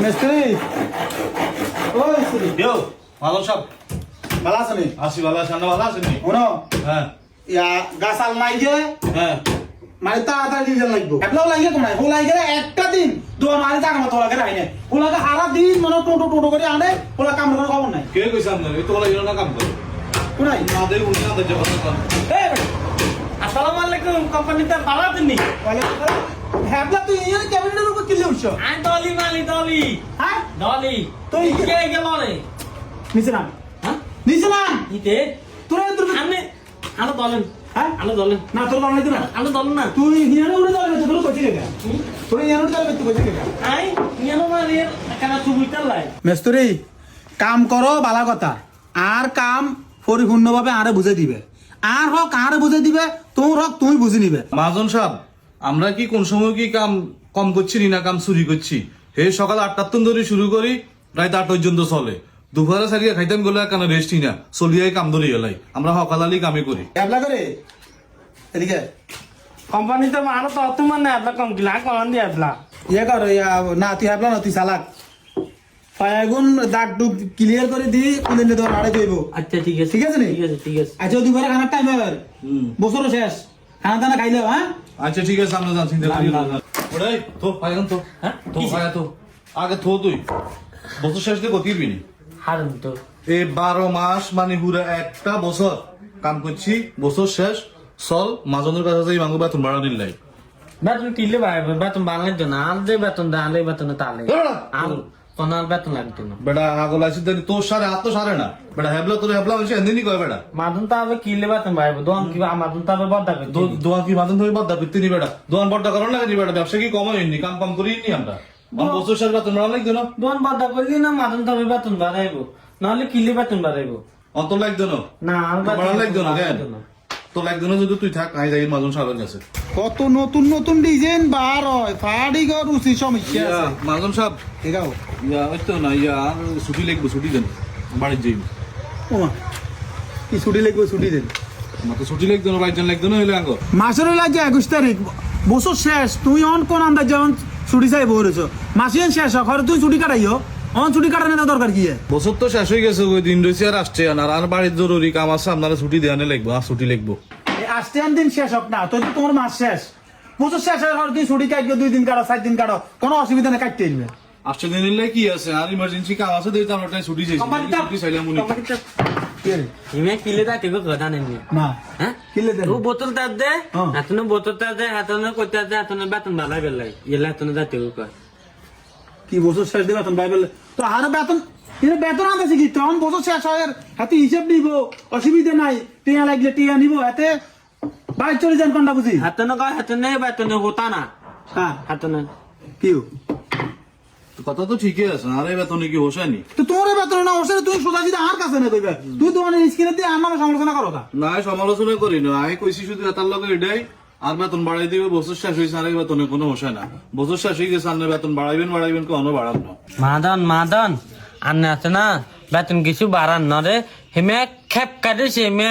মিস্ত্রি ও মিস্ত্রি ইয়ো মালন সাহেব ভালো আছেন আসি ভালো আছেন না ভালো আছেন নি শোনো হ্যাঁ ইয়া গাছাল নাই যে হ্যাঁ মানে তাড়াতাড়ি ডিজেল লাগবে একলাও লাগে কোন নাই হোলাই গেলে একটা দিন দোয়া মারি টাকা মতো লাগে রাইনে হোলাকে সারা দিন মনে টোটো টোটো করে আনে হোলা কাম করে খবর নাই কে কইছ আপনার এই তো বলা না কাম করে কোনাই না দেই উনি না দেই কথা কর এই আসসালামু আলাইকুম কোম্পানিতে ভালো আছেন নি হ্যাবলা তুই এই ক্যাবিনেটের উপর কিলে উঠছ আই দলি মালি দলি হ্যাঁ দলি তুই কে গেল রে নিচে নাম হ্যাঁ নিচে নাম ইতে তোরা তোর আমি আলো দলেন হ্যাঁ আলো দলেন না তোর বাংলা দিনা আলো দলেন না তুই হিয়ানো উড়ে যাবে তোর কইছিস কেন তুই হিয়ানো যাবে তুই কইছিস কেন আই নিয়ানো মালি কেন চুবিটার লাই মেস্তুরি কাম করো বালা কথা আর কাম পরিপূর্ণভাবে আরে বুঝে দিবে আর হক আরে বুঝে দিবে তোর হক তুমি বুঝে নিবে মাজন সাহেব আমরা কি কোন সময় কি কাম কম করছি না কাম চুরি করছি হে সকাল 8টার ধরে শুরু করি রাত 8 পর্যন্ত চলে দুপুরে সারিয়া খাইতাম গেলে কেন রেস্টই না চলিয়াই কাম ধরে গেলাই আমরা সকালালি কামে করি এবলা করে এদিকে কোম্পানিতে আরো তো তোমার না আপনা কম গিলা কোন দি আপনা ইয়ে কর না তুই এবলা না তুই চালাক পায়াগুন দাগ ডুব ক্লিয়ার করে দি কোনদিন তোর আড়ে দেব আচ্ছা ঠিক আছে ঠিক আছে নি? ঠিক আছে ঠিক আছে আচ্ছা দুপুরে খানার টাইম হবে বছর শেষ খানা দানা খাইলে হ্যাঁ আচ্ছা ঠিক আছে আমরা যাচ্ছি ওটাই তো পাইন তো হ্যাঁ তো পায়া তো আগে তো তুই বছর শেষ দিয়ে কত বিনি হারুন তো এই 12 মাস মানে পুরো একটা বছর কাম করছি বছর শেষ চল মাজনের কাছে যাই মাঙ্গু বেতন বাড়া নিলাই বেতন কিলে ভাই বেতন বাংলার জন্য আর যে বেতন দেয় আলে বেতন তালে আর কোন আর বেতন লাগতো না বেটা আগল আছি তোর সারে হাত তো সারে না বেটা হেবলা তোর হেবলা হচ্ছে এমনি কয় বেটা মাদুন তো আবে কিলে বেতন ভাই দোয়ান কি মাদুন তো আবে বদা করে দোয়ান কি মাদন তুমি বদ্দা পিত্তি নি বেটা দোয়ান বড্ডা করো না নি বেটা ব্যবসা কি কম হয়নি কাম কাম করি নি আমরা বছর শেষ বেতন বাড়া লাগতো না দোয়ান বদা করলি না মাদুন তো আবে বেতন বাড়াইবো নাহলে কিলে বেতন বাড়াইবো অত লাগতো না না আর বাড়া লাগতো না কেন তো লাগতো না যদি তুই থাক আই যাই মাজন সারের কাছে কত নতুন নতুন ডিজাইন বার হয় ফাড়ি গো রুচি সমস্যা আছে মাজন সাহেব দেখাও ইয়া ওই তো না ইয়া আর ছুটি লাগবে ছুটি দেন বাড়ির যাই ওমা কি ছুটি লাগবে ছুটি দেন মাত্র ছুটি লাগতো না বাইজন লাগতো না হইলে আঙ্গ মাসের লাগে 21 তারিখ বছর শেষ তুই অন কোন আন্দাজ যেমন ছুটি চাই বলেছ মাসিয়ান শেষ ঘরে তুই ছুটি কাটাইও অন ছুটি কাটানোর দরকার কি বছর তো শেষ হয়ে গেছে ওই দিন রয়েছে আর আসছে আর বাড়ির জরুরি কাম আছে আপনারা ছুটি দেওয়ানে লাগবো আর ছুটি লাগবো আসতে আন দিন শেষ হোক না তো তোমার মাস শেষ বছর শেষ হয়ে ঘরে তুই ছুটি কাটবে 2 দিন কাটো 4 দিন কাটো কোনো অসুবিধা নেই কাটতে দিবে আসছে দিন নিলে কি আছে আর ইমার্জেন্সি কাম আছে দিতে আমরা ছুটি চাইছি ছুটি চাইলাম উনি হিমে কিলে দা টিকো কথা নেই না হ্যাঁ কিলে দেন ও বোতল তার দে হাতনে বোতল তার দে হাতনে কইতা দে হাতনে বেতন বালাই বেলাই ইলা হাতনে দা টিকো কর কি বছর শেষ দিবে বেতন বাইবেল তো আর বেতন এটা বেতন আনতেছে কি তখন বছর শেষ হয় হাতে হিসাব নিব অসুবিধা নাই টিয়া লাগলে টিয়া নিব হাতে বাইরে চলে যান কোনটা বুঝি হাতনে কয় হাতনে বেতনে হতা না হ্যাঁ হাতনে কি কথা তো ঠিকই আছে আর এই বেতনে কি হোসানি তো তোর বেতন না ওসে তুই সোজা সিধা আর কাছে না কইবে তুই তো অনেক স্ক্রিনে দিয়ে আমার সমালোচনা করো তা না সমালোচনা করি না আমি কইছি শুধু তার লগে এটাই আর বেতন বাড়াই দিবে বছর শেষ হয়েছে আর এই বেতনে কোনো হোসা না বছর শেষ হয়ে গেছে আর বেতন বাড়াইবেন কোনো বাড়ান না মাদন আন্না আছে না বেতন কিছু বাড়ান না রে হেমে খেপ কাটে সে হেমে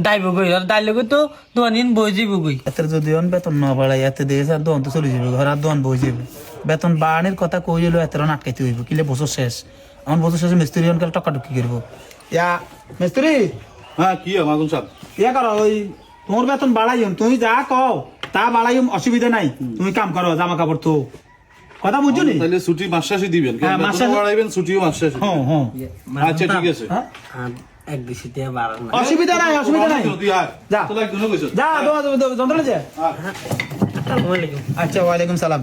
দাইব গই আর দাইলে গই তো দোয়ানিন বই যাব গই এত যদি অন বেতন না বাড়াই এত দিয়ে স্যার দোন তো চলে যাবে ঘর আর দোন বই যাবে বেতন বাড়ানোর কথা কই হলো এত আটকাইতে হইব কিলে বছর শেষ আমার বছর শেষে মিস্ত্রি অনকাল টকাটুকি করবো ইয়া মিস্ত্রি হ্যাঁ কি মাগুন সাহেব ইয়া করো ওই তোমার বেতন বাড়াইম তুমি যা কও তা বাড়াইম অসুবিধা নাই তুমি কাম করো জামা কাপড় তো কথা বুঝছো নি তাহলে ছুটি মাস শেষে দিবেন হ্যাঁ, মাস শেষে বাড়াইবেন ছুটিও মাস শেষে হ্যাঁ হ্যাঁ আচ্ছা ঠিক আছে এক বেশি দিয়ে বাড়ান না অসুবিধা নাই অসুবিধা নাই তুই আয় যা তো লাগতো না কইছ যা যন্ত্রণা যা আসসালামু আলাইকুম আচ্ছা ওয়ালাইকুম সালাম